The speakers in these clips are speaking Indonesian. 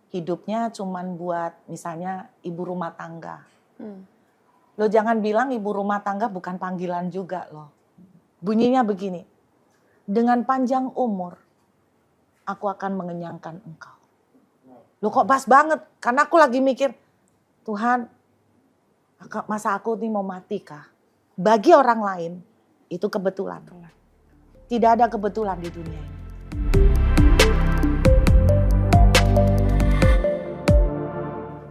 hidupnya cuman buat misalnya ibu rumah tangga. Hmm. Lo jangan bilang ibu rumah tangga bukan panggilan juga loh. Bunyinya begini, dengan panjang umur aku akan mengenyangkan engkau. Lo kok pas banget, karena aku lagi mikir, Tuhan masa aku ini mau mati kah? Bagi orang lain itu kebetulan. Tidak ada kebetulan di dunia ini.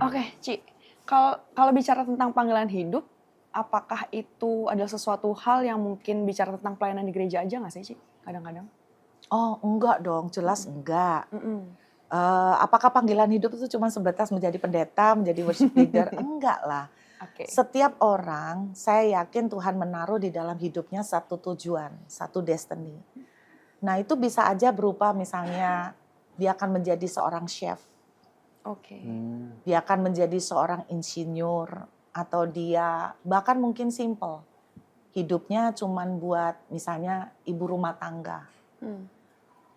Oke, Ci. Kalau bicara tentang panggilan hidup, apakah itu adalah sesuatu hal yang mungkin bicara tentang pelayanan di gereja aja nggak sih, Ci? Kadang-kadang. Oh enggak dong, jelas enggak. Mm-mm. Apakah panggilan hidup itu cuma sebatas menjadi pendeta, menjadi worship leader? Enggak lah. Oke. Setiap orang, saya yakin Tuhan menaruh di dalam hidupnya satu tujuan, satu destiny. Nah itu bisa aja berupa misalnya dia akan menjadi seorang chef. Oke. Dia akan menjadi seorang insinyur. Atau dia bahkan mungkin simple. Hidupnya cuman buat misalnya ibu rumah tangga.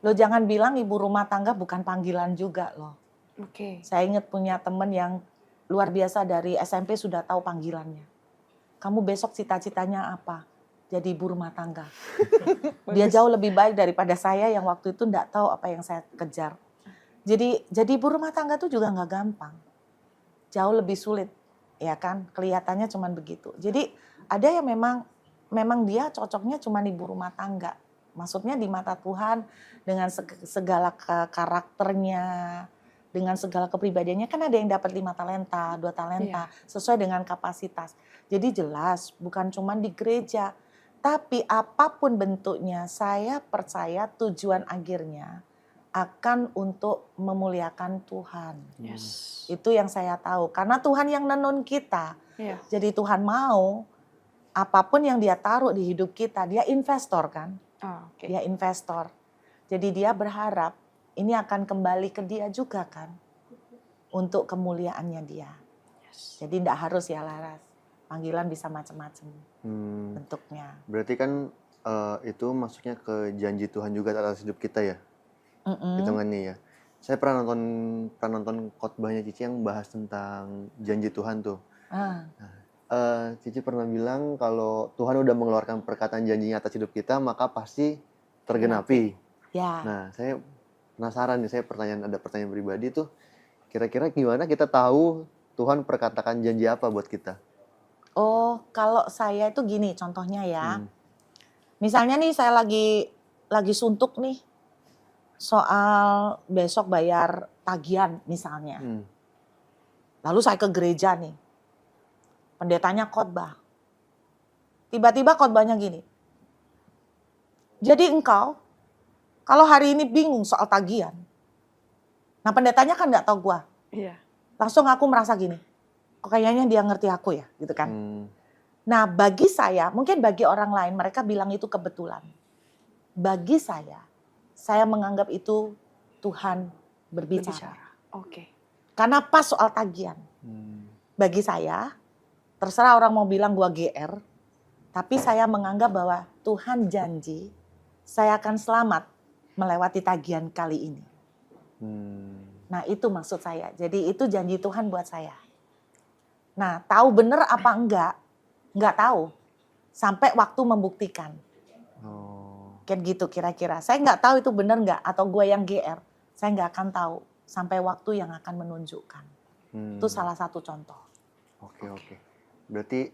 Lo jangan bilang ibu rumah tangga bukan panggilan juga loh. Oke. Saya ingat punya teman yang luar biasa dari SMP sudah tahu panggilannya. Kamu besok cita-citanya apa? Jadi ibu rumah tangga. Dia jauh lebih baik daripada saya yang waktu itu enggak tahu apa yang saya kejar. Jadi ibu rumah tangga itu juga nggak gampang. Jauh lebih sulit, ya kan? Kelihatannya cuman begitu. Jadi ada yang memang dia cocoknya cuman ibu rumah tangga. Maksudnya di mata Tuhan dengan segala karakternya, dengan segala kepribadiannya, kan ada yang dapat 5 talenta, 2 talenta, sesuai dengan kapasitas. Jadi jelas bukan cuman di gereja, tapi apapun bentuknya, saya percaya tujuan akhirnya akan untuk memuliakan Tuhan. Yes. Itu yang saya tahu. Karena Tuhan yang nenun kita. Iya. Jadi Tuhan mau apapun yang dia taruh di hidup kita, dia investor kan. Oke. Dia investor. Jadi dia berharap ini akan kembali ke dia juga kan. Untuk kemuliaannya dia. Yes. Jadi tidak harus ya Laras. Panggilan bisa macam-macam bentuknya. Berarti kan itu masuknya ke janji Tuhan juga atas hidup kita ya? Hitungannya ya. Saya pernah nonton khotbahnya Cici yang bahas tentang janji Tuhan tuh. Cici pernah bilang kalau Tuhan udah mengeluarkan perkataan janjinya atas hidup kita, maka pasti tergenapi. Ya. Nah, saya penasaran nih, ada pertanyaan pribadi tuh. Kira-kira gimana kita tahu Tuhan perkatakan janji apa buat kita? Oh, kalau saya itu gini contohnya ya. Misalnya nih saya lagi suntuk nih. Soal besok bayar tagihan misalnya. Lalu saya ke gereja nih. Pendetanya khotbah. Tiba-tiba khotbahnya gini. Jadi engkau kalau hari ini bingung soal tagihan. Nah pendetanya kan gak tahu gua. Iya. Langsung aku merasa gini. Kok kayaknya dia ngerti aku ya gitu kan. Nah bagi saya, mungkin bagi orang lain mereka bilang itu kebetulan. Bagi saya menganggap itu Tuhan berbicara. Oke. Karena pas soal tagihan. Bagi saya, terserah orang mau bilang gua GR, tapi saya menganggap bahwa Tuhan janji saya akan selamat melewati tagihan kali ini. Nah itu maksud saya. Jadi itu janji Tuhan buat saya. Nah tahu bener apa enggak? Enggak tahu. Sampai waktu membuktikan. Kayak gitu kira-kira. Saya nggak tahu itu benar nggak atau gue yang GR. Saya nggak akan tahu sampai waktu yang akan menunjukkan. Itu salah satu contoh. Oke. Berarti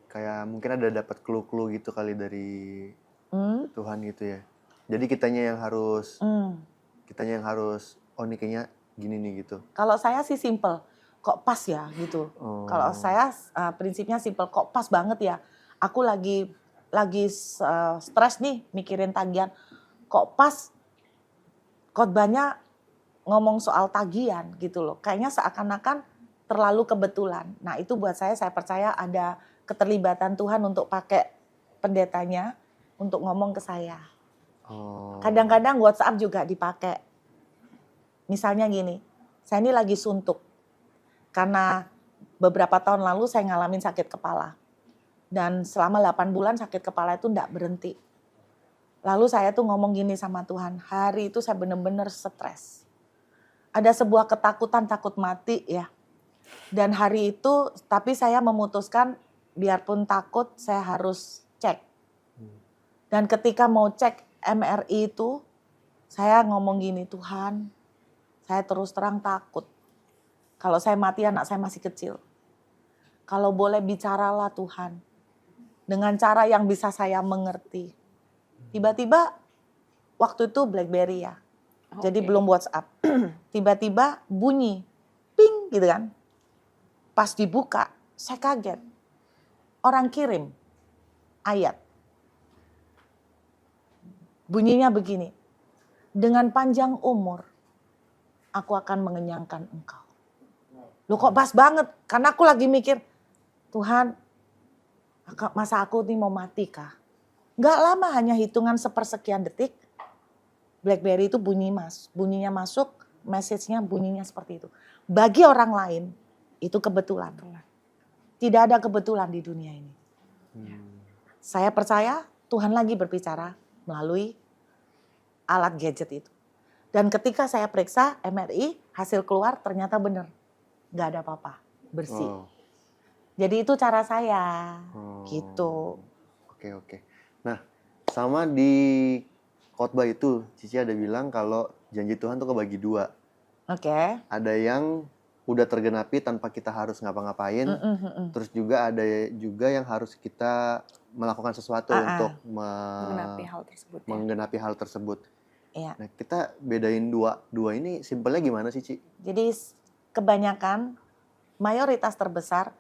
kayak mungkin ada dapat clue-clue gitu kali dari Tuhan gitu ya. Jadi kitanya yang harus oh ini kayaknya gini nih gitu. Kalau saya sih simple. Kok pas ya gitu. Kalau saya prinsipnya simple. Kok pas banget ya. Aku lagi stres nih mikirin tagihan. Kok pas khotbahnya ngomong soal tagihan gitu loh. Kayaknya seakan-akan terlalu kebetulan. Nah itu buat saya percaya ada keterlibatan Tuhan untuk pakai pendetanya untuk ngomong ke saya. Kadang-kadang WhatsApp juga dipakai. Misalnya gini, saya ini lagi suntuk. Karena beberapa tahun lalu saya ngalamin sakit kepala. Dan selama 8 bulan sakit kepala itu enggak berhenti. Lalu saya tuh ngomong gini sama Tuhan, hari itu saya benar-benar stres. ada sebuah ketakutan takut mati ya. Dan hari itu tapi saya memutuskan biarpun takut saya harus cek. Dan ketika mau cek MRI itu saya ngomong gini, Tuhan, saya terus terang takut. Kalau saya mati anak saya masih kecil. Kalau boleh bicaralah Tuhan. Dengan cara yang bisa saya mengerti. Tiba-tiba waktu itu BlackBerry ya. Jadi belum WhatsApp. Tiba-tiba bunyi. Ping gitu kan. Pas dibuka saya kaget. Orang kirim ayat. Bunyinya begini. Dengan panjang umur aku akan mengenyangkan engkau. Loh kok pas banget? Karena aku lagi mikir, Tuhan, masa aku nih mau mati kah? Gak lama, hanya hitungan sepersekian detik, BlackBerry itu bunyinya masuk, message-nya bunyinya seperti itu. Bagi orang lain, itu kebetulan. Tidak ada kebetulan di dunia ini. Saya percaya Tuhan lagi berbicara melalui alat gadget itu. Dan ketika saya periksa MRI, hasil keluar ternyata benar. Gak ada apa-apa, bersih. Jadi itu cara saya, gitu. Oke. Nah, sama di khotbah itu, Cici ada bilang kalau janji Tuhan tuh kebagi dua. Oke. Ada yang udah tergenapi tanpa kita harus ngapa-ngapain. Terus juga ada juga yang harus kita melakukan sesuatu untuk menggenapi hal tersebut. Iya. Nah, kita bedain dua ini simpelnya gimana sih, Ci? Jadi kebanyakan, mayoritas terbesar,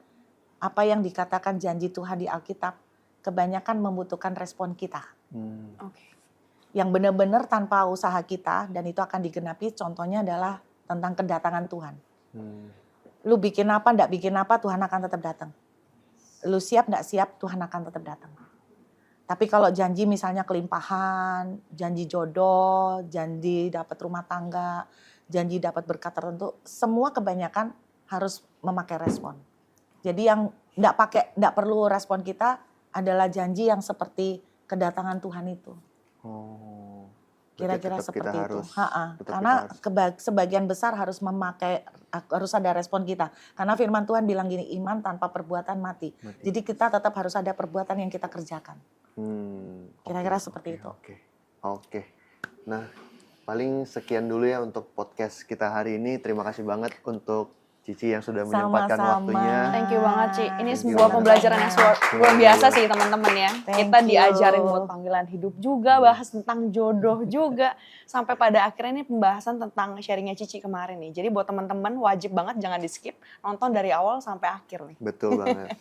apa yang dikatakan janji Tuhan di Alkitab, kebanyakan membutuhkan respon kita. Yang benar-benar tanpa usaha kita, dan itu akan digenapi, contohnya adalah tentang kedatangan Tuhan. Lu bikin apa, enggak bikin apa, Tuhan akan tetap datang. Lu siap, enggak siap, Tuhan akan tetap datang. Tapi kalau janji misalnya kelimpahan, janji jodoh, janji dapat rumah tangga, janji dapat berkat tertentu, semua kebanyakan harus memakai respon. Jadi yang enggak perlu respon kita adalah janji yang seperti kedatangan Tuhan itu. Kira-kira seperti itu. Karena sebagian besar harus ada respon kita. Karena firman Tuhan bilang gini, iman tanpa perbuatan mati. Jadi kita tetap harus ada perbuatan yang kita kerjakan. Kira-kira seperti itu. Oke. Nah, paling sekian dulu ya untuk podcast kita hari ini. Terima kasih banget untuk Cici yang sudah menyempatkan waktunya. Thank you banget, Ci. Ini sebuah pembelajaran yang luar biasa sih teman-teman ya. Kita diajarin buat panggilan hidup juga, bahas tentang jodoh juga. Sampai pada akhirnya ini pembahasan tentang sharingnya Cici kemarin nih. Jadi buat teman-teman wajib banget jangan di skip, nonton dari awal sampai akhir nih. Betul banget.